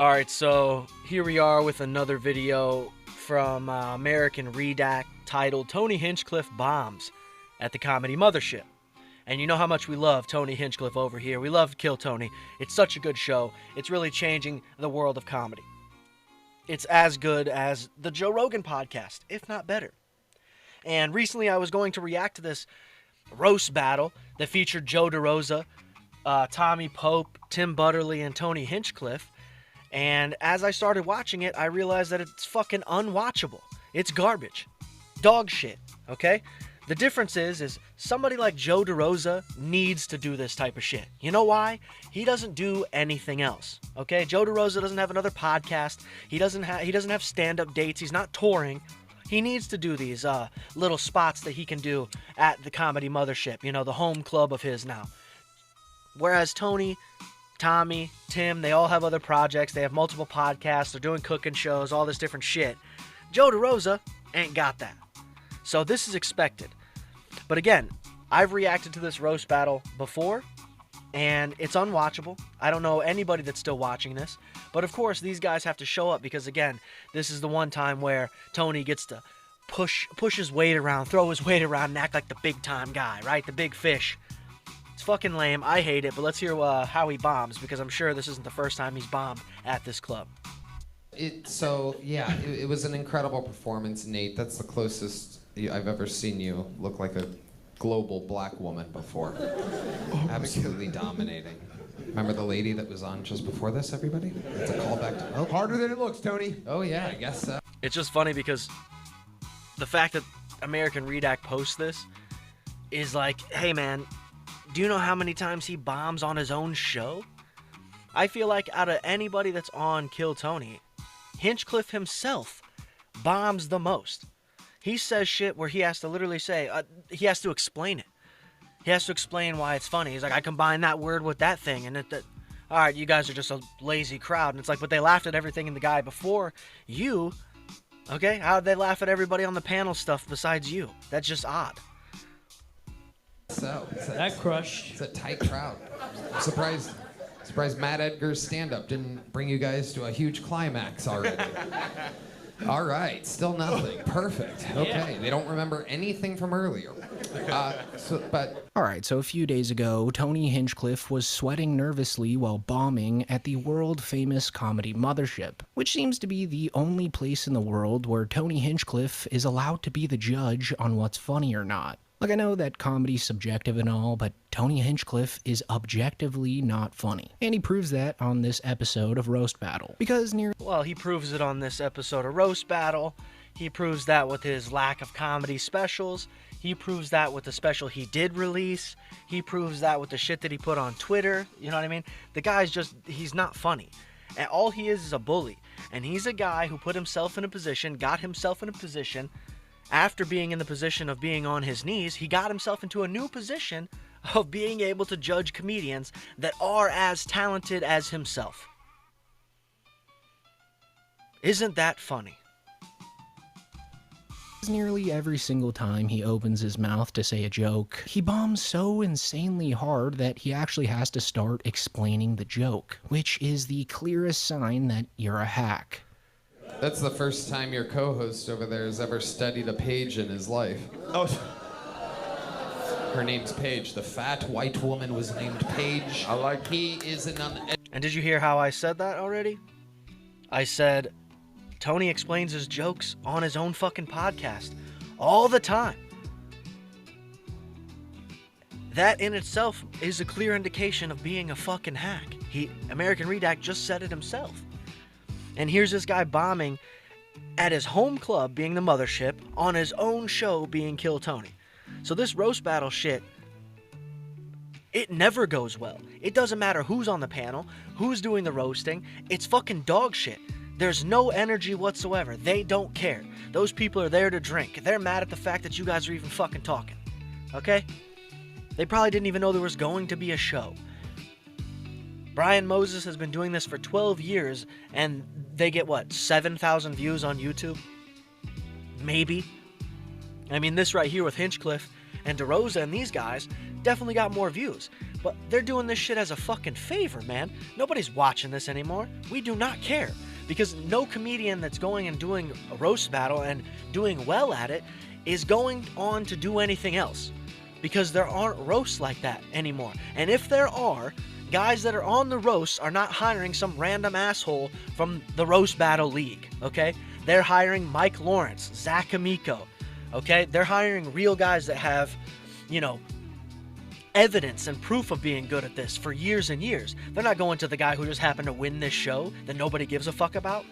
Alright, so here we are with another video from American Redact titled Tony Hinchcliffe Bombs at the Comedy Mothership. And you know how much we love Tony Hinchcliffe over here. We love Kill Tony. It's such a good show. It's really changing the world of comedy. It's as good as the Joe Rogan podcast, if not better. And recently I was going to react to this roast battle that featured Joe DeRosa, Tommy Pope, Tim Butterly, and Tony Hinchcliffe. And as I started watching it, I realized that it's fucking unwatchable. It's garbage. Dog shit, okay? The difference is somebody like Joe DeRosa needs to do this type of shit. You know why? He doesn't do anything else, okay? Joe DeRosa doesn't have another podcast. He doesn't have stand-up dates. He's not touring. He needs to do these little spots that he can do at the Comedy Mothership, you know, the home club of his now. Whereas Tony, Tommy, Tim, they all have other projects. They have multiple podcasts. They're doing cooking shows, all this different shit. Joe DeRosa ain't got that. So this is expected. But again, I've reacted to this roast battle before, and it's unwatchable. I don't know anybody that's still watching this. But of course, these guys have to show up because, again, this is the one time where Tony gets to push his weight around, throw his weight around, and act like the big-time guy, right? The big fish. It's fucking lame. I hate it, but let's hear how he bombs, because I'm sure this isn't the first time he's bombed at this club. It was an incredible performance, Nate. That's the closest I've ever seen you look like a global black woman before. Absolutely dominating. Remember the lady that was on just before this, everybody? It's a callback to... Oh, harder than it looks, Tony. Oh, yeah, I guess so. It's just funny because the fact that American Redact posts this is like, hey, man, do you know how many times he bombs on his own show? I feel like out of anybody that's on Kill Tony, Hinchcliffe himself bombs the most. He says shit where he has to literally say, he has to explain it. He has to explain why it's funny. He's like, I combine that word with that thing, and all right, you guys are just a lazy crowd. And it's like, but they laughed at everything in the guy before you. Okay, how did they laugh at everybody on the panel stuff besides you? That's just odd. So that crushed. It's a tight crowd. I'm surprised Matt Edgar's stand-up didn't bring you guys to a huge climax already. All right, still nothing. Perfect. Okay, they don't remember anything from earlier. All right, so a few days ago, Tony Hinchcliffe was sweating nervously while bombing at the world-famous Comedy Mothership, which seems to be the only place in the world where Tony Hinchcliffe is allowed to be the judge on what's funny or not. Like, I know that comedy's subjective and all, but Tony Hinchcliffe is objectively not funny. And he proves that on this episode of Roast Battle. Well, he proves it on this episode of Roast Battle. He proves that with his lack of comedy specials. He proves that with the special he did release. He proves that with the shit that he put on Twitter. You know what I mean? The guy's just, he's not funny. And all he is a bully. And he's a guy who put himself in a position, got himself in a position. After being in the position of being on his knees, he got himself into a new position of being able to judge comedians that are as talented as himself. Isn't that funny? Nearly every single time he opens his mouth to say a joke, he bombs so insanely hard that he actually has to start explaining the joke, which is the clearest sign that you're a hack. That's the first time your co-host over there has ever studied a page in his life. Oh. Her name's Paige. The fat white woman was named Paige. I like. He is an And did you hear how I said that already? I said, Tony explains his jokes on his own fucking podcast all the time. That in itself is a clear indication of being a fucking hack. American Redact just said it himself. And here's this guy bombing at his home club, being the Mothership, on his own show, being Kill Tony. So this roast battle shit, it never goes well. It doesn't matter who's on the panel, who's doing the roasting. It's fucking dog shit. There's no energy whatsoever. They don't care. Those people are there to drink. They're mad at the fact that you guys are even fucking talking. Okay? They probably didn't even know there was going to be a show. Brian Moses has been doing this for 12 years, and they get, what, 7,000 views on YouTube? Maybe. I mean, this right here with Hinchcliffe and DeRosa and these guys definitely got more views. But they're doing this shit as a fucking favor, man. Nobody's watching this anymore. We do not care. Because no comedian that's going and doing a roast battle and doing well at it is going on to do anything else. Because there aren't roasts like that anymore. And if there are, guys that are on the roasts are not hiring some random asshole from the roast battle league, okay? They're hiring Mike Lawrence, Zach Amico, okay? They're hiring real guys that have, you know, evidence and proof of being good at this for years and years. They're not going to the guy who just happened to win this show that nobody gives a fuck about.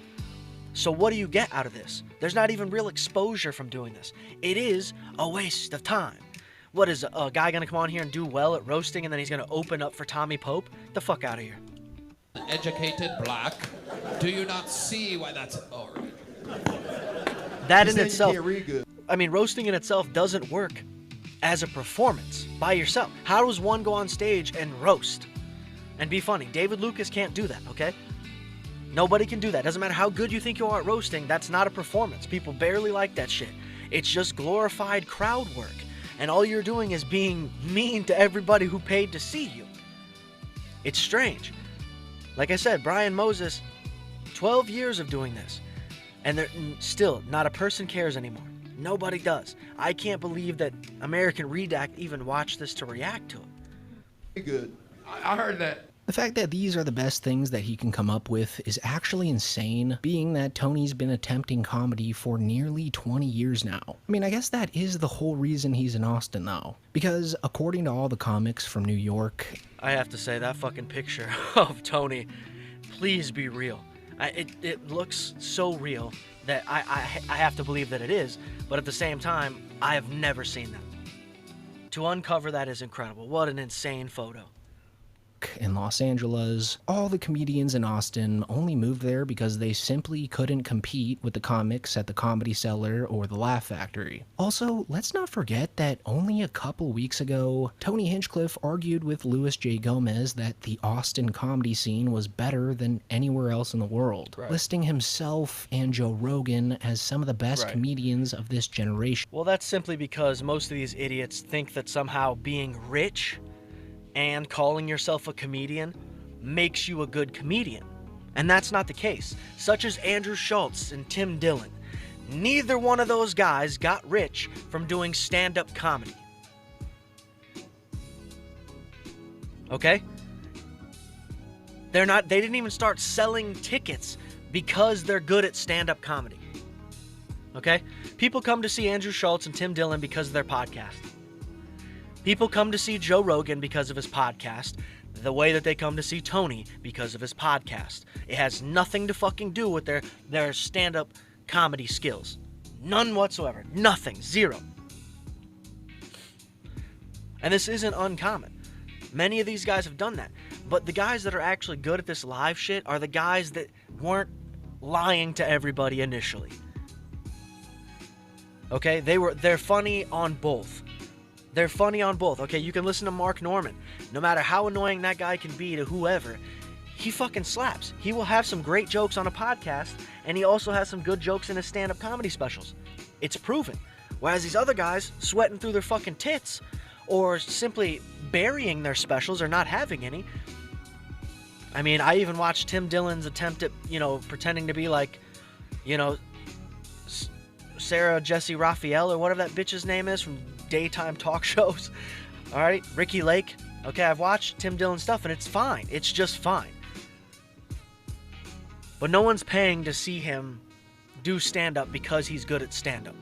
So what do you get out of this? There's not even real exposure from doing this. It is a waste of time. What is a guy gonna come on here and do well at roasting and then he's gonna open up for Tommy Pope? Get the fuck out of here. Educated black. Do you not see why that's all right? That in itself, I mean, roasting in itself doesn't work as a performance by yourself. How does one go on stage and roast and be funny? David Lucas can't do that, okay? Nobody can do that. Doesn't matter how good you think you are at roasting, that's not a performance. People barely like that shit. It's just glorified crowd work. And all you're doing is being mean to everybody who paid to see you. It's strange. Like I said, Brian Moses, 12 years of doing this. And still, not a person cares anymore. Nobody does. I can't believe that American Redact even watched this to react to it. Good. I heard that. The fact that these are the best things that he can come up with is actually insane, being that Tony's been attempting comedy for nearly 20 years now. I mean, I guess that is the whole reason he's in Austin, though. Because according to all the comics from New York... I have to say, that fucking picture of Tony, please be real. It looks so real that I have to believe that it is, but at the same time, I have never seen that. To uncover that is incredible. What an insane photo. In Los Angeles, all the comedians in Austin only moved there because they simply couldn't compete with the comics at the Comedy Cellar or the Laugh Factory. Also, let's not forget that only a couple weeks ago, Tony Hinchcliffe argued with Louis J. Gomez that the Austin comedy scene was better than anywhere else in the world, listing himself and Joe Rogan as some of the best comedians of this generation. Well, that's simply because most of these idiots think that somehow being rich and calling yourself a comedian makes you a good comedian. And that's not the case. Such as Andrew Schultz and Tim Dillon. Neither one of those guys got rich from doing stand-up comedy. Okay? They didn't even start selling tickets because they're good at stand-up comedy. Okay? People come to see Andrew Schultz and Tim Dillon because of their podcast. People come to see Joe Rogan because of his podcast, the way that they come to see Tony because of his podcast. It has nothing to fucking do with their stand-up comedy skills. None whatsoever. Nothing. Zero. And this isn't uncommon. Many of these guys have done that. But the guys that are actually good at this live shit are the guys that weren't lying to everybody initially. Okay? They're funny on both. They're funny on both. Okay, you can listen to Mark Norman. No matter how annoying that guy can be to whoever, he fucking slaps. He will have some great jokes on a podcast, and he also has some good jokes in his stand-up comedy specials. It's proven. Whereas these other guys sweating through their fucking tits, or simply burying their specials or not having any. I mean, I even watched Tim Dillon's attempt at, pretending to be like, Sarah Jesse Raphael or whatever that bitch's name is from daytime talk shows. All right, Ricky Lake. Okay, I've watched Tim Dillon stuff and it's fine. It's just fine. But no one's paying to see him do stand-up because he's good at stand-up.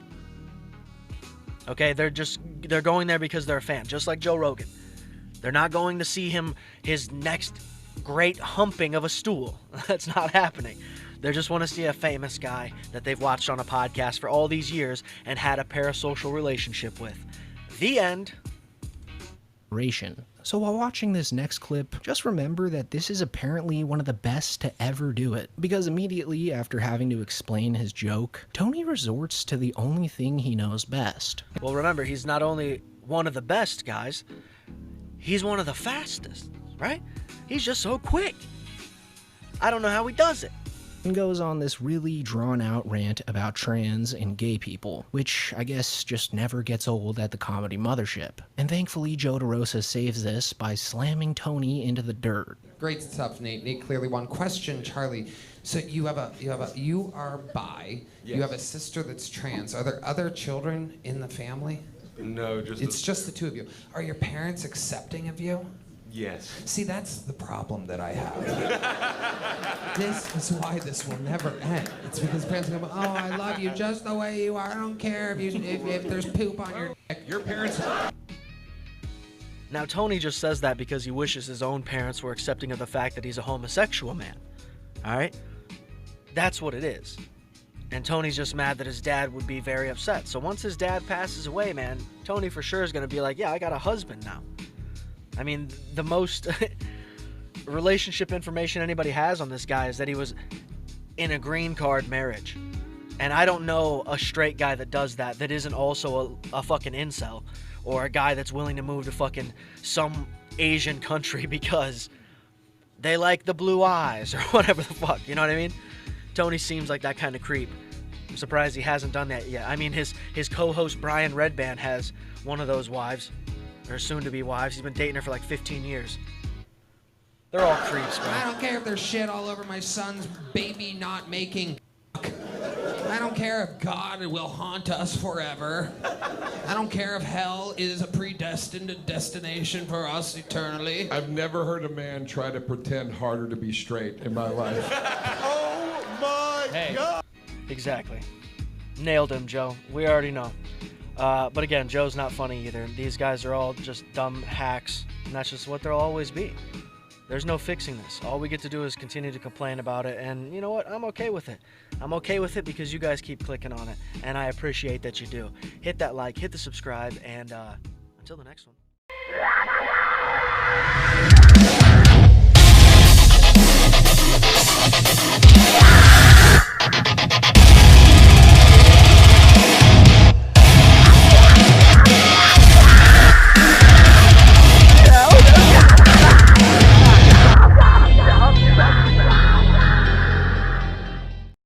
Okay, they're going there because they're a fan, just like Joe Rogan. They're not going to see his next great humping of a stool. That's not happening. They just want to see a famous guy that they've watched on a podcast for all these years and had a parasocial relationship with. The end. So while watching this next clip, just remember that this is apparently one of the best to ever do it. Because immediately after having to explain his joke, Tony resorts to the only thing he knows best. Well, remember, he's not only one of the best guys, he's one of the fastest, right? He's just so quick. I don't know how he does it. and goes on this really drawn-out rant about trans and gay people, which I guess just never gets old at the Comedy Mothership. And thankfully, Joe DeRosa saves this by slamming Tony into the dirt. Great stuff, Nate. Nate clearly won. Question, Charlie. So you are bi. Yes. You have a sister that's trans. Are there other children in the family? No, It's just the two of you. Are your parents accepting of you? yes. See, that's the problem that I have. This is why this will never end. It's because parents go, oh, I love you just the way you are. I don't care if there's poop on your dick. Your parents. Now, Tony just says that because he wishes his own parents were accepting of the fact that he's a homosexual man. All right? That's what it is. And Tony's just mad that his dad would be very upset. So once his dad passes away, man, Tony for sure is going to be like, yeah, I got a husband now. I mean, the most relationship information anybody has on this guy is that he was in a green card marriage. And I don't know a straight guy that does that isn't also a fucking incel, or a guy that's willing to move to fucking some Asian country because they like the blue eyes or whatever the fuck, you know what I mean? Tony seems like that kind of creep. I'm surprised he hasn't done that yet. I mean, his co-host Brian Redband has one of those wives, or soon-to-be wives. He's been dating her for like 15 years. They're all creeps, bro. I don't care if there's shit all over my son's baby not making. I don't care if God will haunt us forever. I don't care if hell is a predestined destination for us eternally. I've never heard a man try to pretend harder to be straight in my life. Oh my God! Exactly. Nailed him, Joe. We already know. But again, Joe's not funny either. These guys are all just dumb hacks, and that's just what they'll always be. There's no fixing this. All we get to do is continue to complain about it, and you know what? I'm okay with it. I'm okay with it because you guys keep clicking on it, and I appreciate that you do. Hit that like, hit the subscribe, and until the next one.